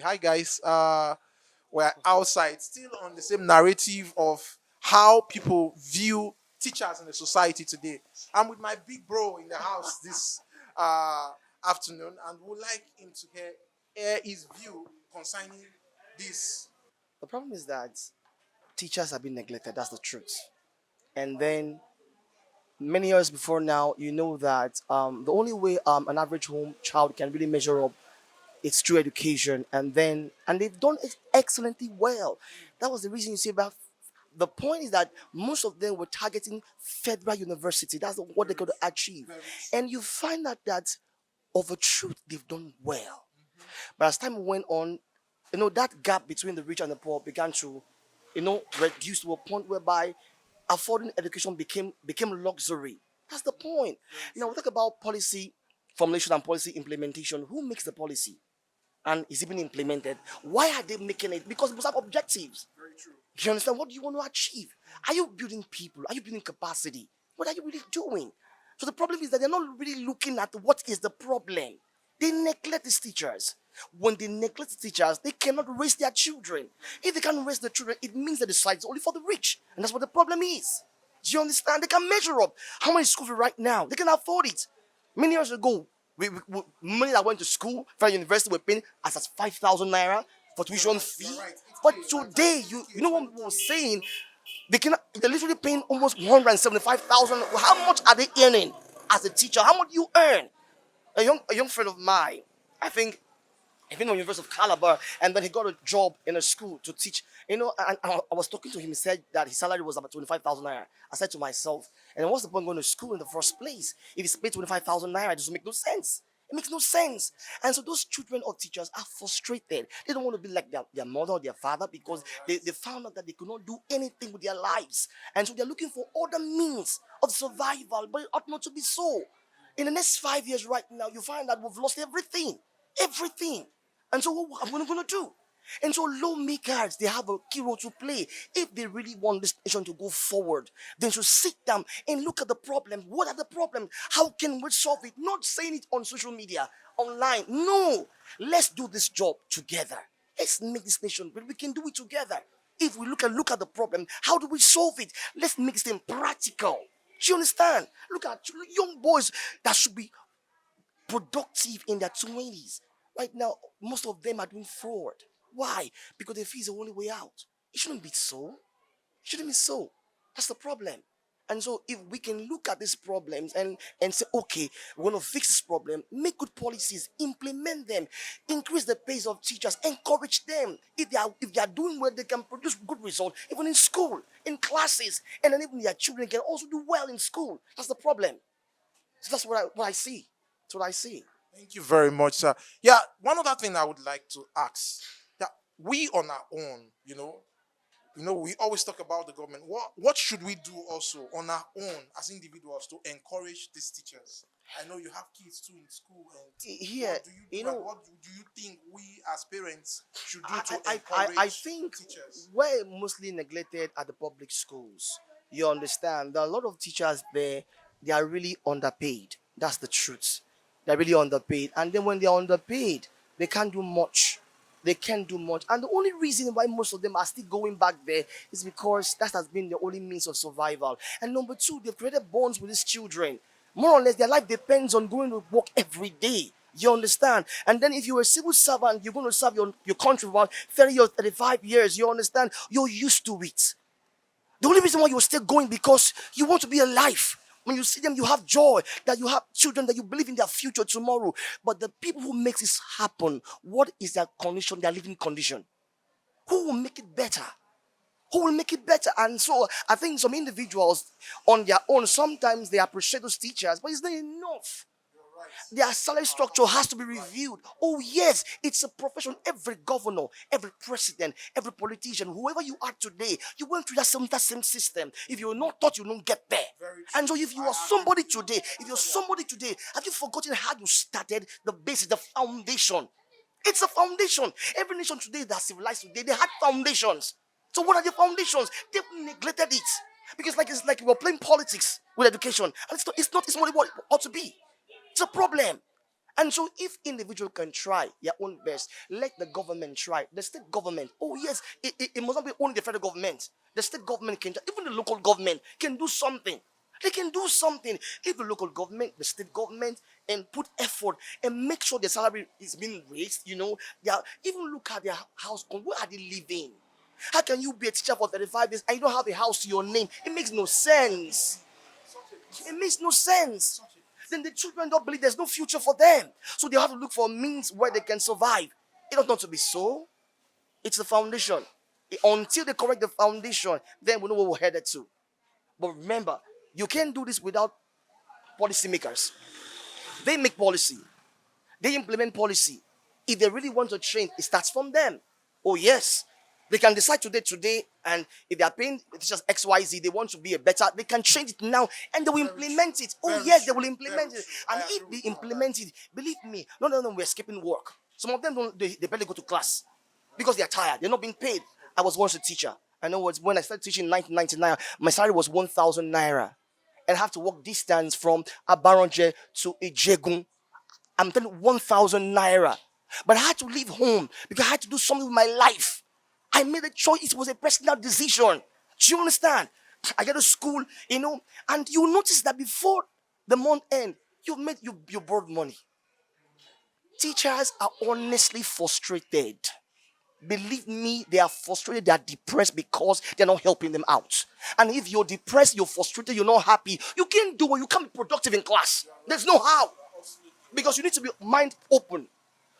Hi guys. We're outside, still on the same narrative of how people view teachers in the society today. I'm with my big bro in the house this uh, afternoon, and would like him to hear his view concerning this. The problem is that teachers have been neglected. That's the truth. And then many years before now, you know that the only way an average home child can really measure up is through education, and they've done it excellently well. That was the reason you see about. The point is that most of them were targeting federal university. That's what they're going to achieve, Very and you find out that of a truth they've done well. But as time went on, that gap between the rich and the poor began to, reduce to a point whereby affording education became luxury. That's the point. Now we talk about policy formulation and policy implementation. Who makes the policy? And is it being implemented? Why are they making it? Because we must have objectives. very true. You understand? What do you want to achieve? Are you building people? Are you building capacity? What are you really doing? So the problem is that they're not really looking at what is the problem. They neglect these teachers. When they neglect the teachers, they cannot raise their children. If they can't raise the children, it means that the site is only for the rich. And that's what the problem is. Do you understand? They can measure up how much school fee right now. They can afford it. Many years ago, money that went to school, from university, were paying as 5,000 naira for tuition fee. You're right. But today, you know what we were saying? They're literally paying almost 175,000. How much are they earning as a teacher? How much do you earn? A young friend of mine, I think he been on University of Calabar, and then he got a job in a school to teach. And I was talking to him. He said that his salary was about 25,000 naira. I said to myself, and what's the point going to school in the first place if it's paid 25,000 naira? It doesn't make no sense. It makes no sense. And so those children or teachers are frustrated. They don't want to be like their mother or their father because they found out that they could not do anything with their lives. And so they're looking for other means of survival, but it ought not to be so. In the next 5 years right now, you find that we've lost everything. Everything. And so what am I going to do? And so lawmakers, they have a key role to play. If they really want this nation to go forward, then should sit down and look at the problem. What are the problems? How can we solve it? Not saying it on social media, online. No. Let's do this job together. Let's make this nation, but we can do it together. If we look at the problem, how do we solve it? Let's make this thing practical. Do you understand? Look at young boys that should be productive in their 20s. Right now, most of them are doing fraud. Why? Because they feel it's the only way out. It shouldn't be so. It shouldn't be so. That's the problem. And so if we can look at these problems and say, okay, we're going to fix this problem, make good policies, implement them, increase the pace of teachers, encourage them. If they are doing well, they can produce good results, even in school, in classes, and then even their children can also do well in school. That's the problem. So that's what I see. That's what I see. Thank you very much, sir. Yeah, one other thing I would like to ask that we on our own, we always talk about the government. What should we do also on our own as individuals to encourage these teachers? I know you have kids too in school, and Here, what do you do? you And know, what do you think we as parents should do I, to I encourage think teachers? we're mostly neglected at the public schools. You understand? There are a lot of teachers there, they are really underpaid. That's the truth. They're really underpaid. And then when they're underpaid, they can't do much. They can't do much. And the only reason why most of them are still going back there is because that has been the only means of survival. And number two, they've created bonds with these children. More or less, their life depends on going to work every day. You understand? And then if you're a civil servant, you're going to serve your country for about 30 or 35 years. You understand? You're used to it. The only reason why you're still going because you want to be alive. When you see them, you have joy that you have children that you believe in their future tomorrow. But the people who make this happen, what is their condition, their living condition? Who will make it better? Who will make it better? And so I think some individuals on their own, sometimes they appreciate those teachers, but it's not enough. Their salary structure has to be reviewed. Oh, yes, it's a profession. Every governor, every president, every politician, whoever you are today, you went through that same system. If you're not taught, you don't get there. Very true. And so if you are somebody today, have you forgotten how you started the basic, the foundation? It's a foundation. Every nation today that's civilized today, they had foundations. So what are the foundations? They've neglected it. Because it's like we're playing politics with education. And it's not what it ought to be. It's a problem. And so, if individual can try their own best, let the government try. The state government, oh yes, it must not be only the federal government. The state government can, even the local government can do something. They can do something. If the local government, the state government, and put effort and make sure their salary is being raised, they are, even look at their house, where are they living? How can you be a teacher for 35 years and you don't have a house to your name? It makes no sense. It makes no sense. Then the children don't believe there's no future for them. So they have to look for means where they can survive. It ought not to be so. It's the foundation. Until they correct the foundation, then we know where we're headed to. But remember, you can't do this without policymakers. They make policy. They implement policy. If they really want to change, it starts from them. Oh, yes. They can decide today, and if they are paying teachers XYZ, they want to be a better, they can change it now and they will implement it. Oh, yes, they will implement it. And if they implement it, believe me, none of them were skipping work. Some of them don't, they barely go to class because they are tired. They're not being paid. I was once a teacher. I know when I started teaching in 1999, my salary was 1,000 naira. And I have to walk distance from Abaronje to Ijegun. I'm telling you, 1,000 naira. But I had to leave home because I had to do something with my life. I made a choice. It was a personal decision. Do you understand? I get to school, and you notice that before the month end, you borrowed money. Teachers are honestly frustrated. Believe me, they are frustrated, they are depressed because they're not helping them out. And if you're depressed, you're frustrated, you're not happy, you can't do it, you can't be productive in class. There's no how. Because you need to be mind open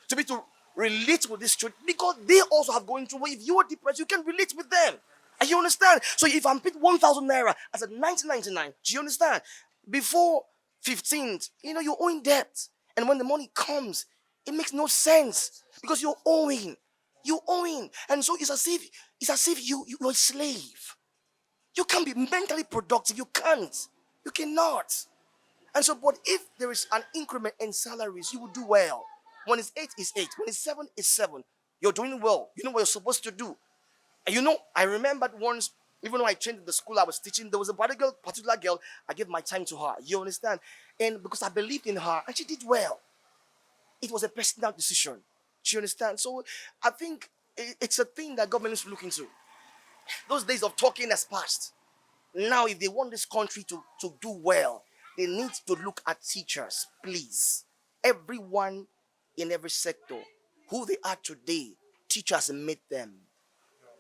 to be to relate with this truth because they also have going through. If you are depressed, you can relate with them. And you understand? So if I'm paid 1,000 naira as a 1999, do you understand? Before 15th, you're owing debt. And when the money comes, it makes no sense because you're owing. You're owing. And so it's as if you're a slave. You can't be mentally productive. You can't. You cannot. And so, but if there is an increment in salaries, you will do well. When it's 8, it's 8. When it's 7, it's 7. You're doing well. You know what you're supposed to do. And I remembered once, even though I changed the school I was teaching, there was a particular girl, I gave my time to her. You understand? And because I believed in her, and she did well. It was a personal decision. Do you understand? So I think it's a thing that government needs to look into. Those days of talking has passed. Now, if they want this country to do well, they need to look at teachers, please. Everyone in every sector, who they are today, teachers made them.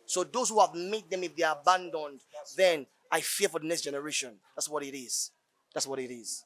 So those who have made them, if they are abandoned, then I fear for the next generation. That's what it is. That's what it is.